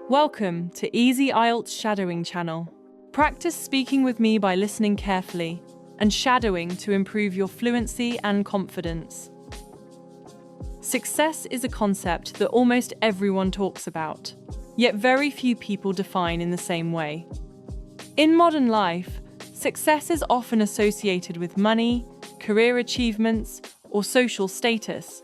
Welcome to Easy IELTS Shadowing channel. Practice speaking with me by listening carefully and shadowing to improve your fluency and confidence. Success is a concept that almost everyone talks about, yet very few people define in the same way. In modern life, success is often associated with money, career achievements, or social status.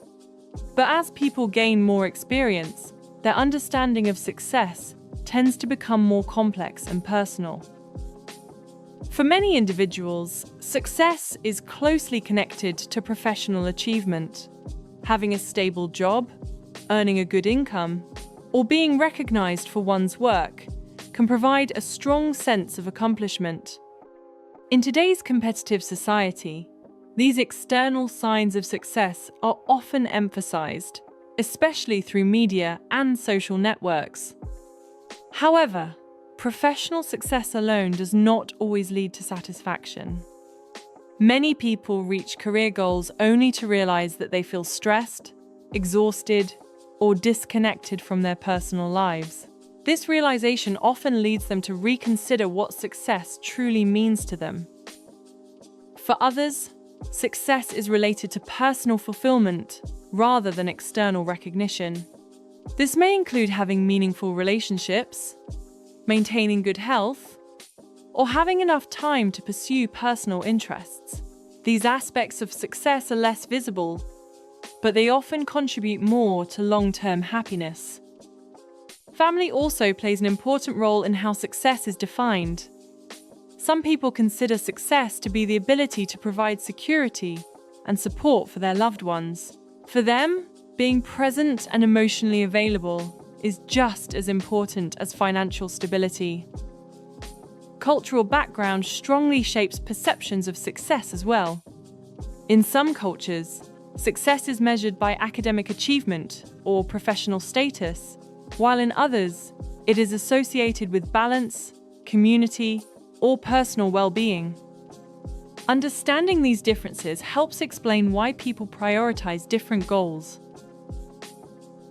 But as people gain more experience, their understanding of success tends to become more complex and personal. For many individuals, success is closely connected to professional achievement. Having a stable job, earning a good income, or being recognized for one's work can provide a strong sense of accomplishment. In today's competitive society, these external signs of success are often emphasized, especially through media and social networks. However, professional success alone does not always lead to satisfaction. Many people reach career goals only to realize that they feel stressed, exhausted, or disconnected from their personal lives. This realization often leads them to reconsider what success truly means to them. For others, success is related to personal fulfillment rather than external recognition. This may include having meaningful relationships, maintaining good health, or having enough time to pursue personal interests. These aspects of success are less visible, but they often contribute more to long-term happiness. Family also plays an important role in how success is defined. Some people consider success to be the ability to provide security and support for their loved ones. For them, being present and emotionally available is just as important as financial stability. Cultural background strongly shapes perceptions of success as well. In some cultures, success is measured by academic achievement or professional status, while in others, it is associated with balance, community, or personal well-being. Understanding these differences helps explain why people prioritize different goals.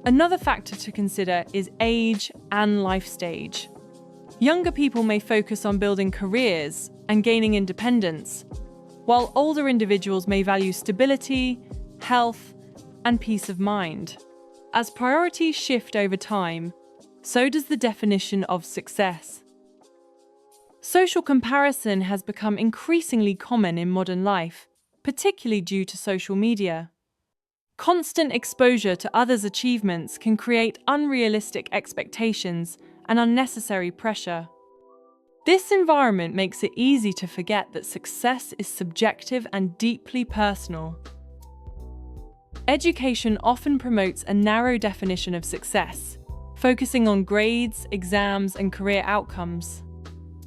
Another factor to consider is age and life stage. Younger people may focus on building careers and gaining independence, while older individuals may value stability, health, and peace of mind. As priorities shift over time, so does the definition of success. Social comparison has become increasingly common in modern life, particularly due to social media. Constant exposure to others' achievements can create unrealistic expectations and unnecessary pressure. This environment makes it easy to forget that success is subjective and deeply personal. Education often promotes a narrow definition of success, focusing on grades, exams, and career outcomes.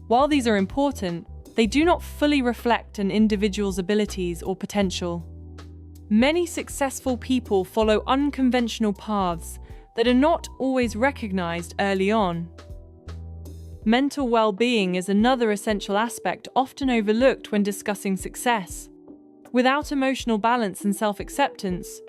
While these are important, they do not fully reflect an individual's abilities or potential. Many successful people follow unconventional paths that are not always recognized early on. Mental well-being is another essential aspect often overlooked when discussing success. Without emotional balance and self-acceptance,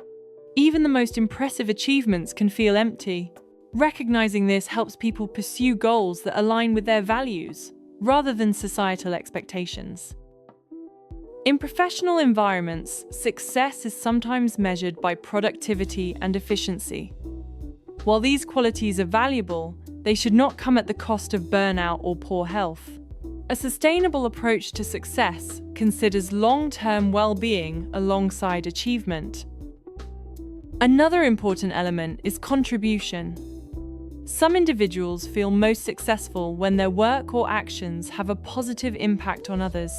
even the most impressive achievements can feel empty. Recognizing this helps people pursue goals that align with their values, rather than societal expectations. In professional environments, success is sometimes measured by productivity and efficiency. While these qualities are valuable, they should not come at the cost of burnout or poor health. A sustainable approach to success considers long-term well-being alongside achievement. Another important element is contribution. Some individuals feel most successful when their work or actions have a positive impact on others.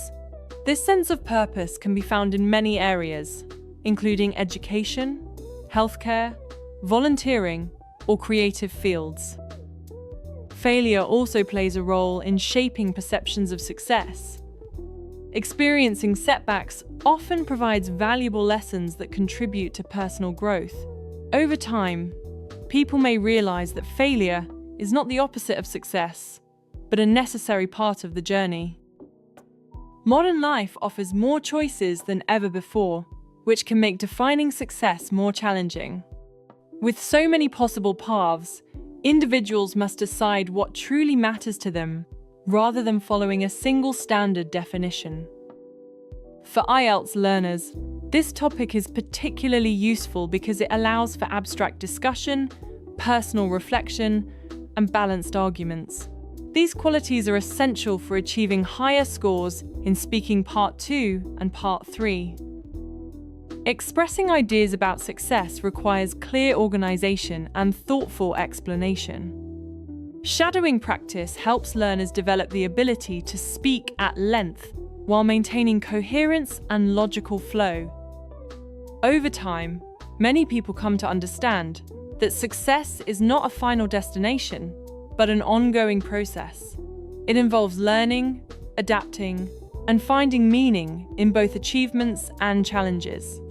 This sense of purpose can be found in many areas, including education, healthcare, volunteering, or creative fields. Failure also plays a role in shaping perceptions of success. Experiencing setbacks often provides valuable lessons that contribute to personal growth. Over time, people may realize that failure is not the opposite of success, but a necessary part of the journey. Modern life offers more choices than ever before, which can make defining success more challenging. With so many possible paths, Individuals must decide what truly matters to them, rather than following a single standard definition. For IELTS learners, this topic is particularly useful because it allows for abstract discussion, personal reflection, and balanced arguments. These qualities are essential for achieving higher scores in speaking Part 2 and Part 3. Expressing ideas about success requires clear organization and thoughtful explanation. Shadowing practice helps learners develop the ability to speak at length while maintaining coherence and logical flow. Over time, many people come to understand that success is not a final destination, but an ongoing process. It involves learning, adapting, and finding meaning in both achievements and challenges.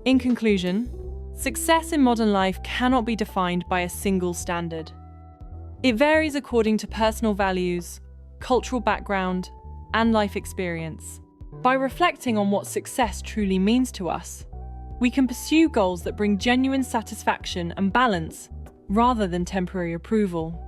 In conclusion, success in modern life cannot be defined by a single standard. It varies according to personal values, cultural background, and life experience. By reflecting on what success truly means to us, we can pursue goals that bring genuine satisfaction and balance rather than temporary approval.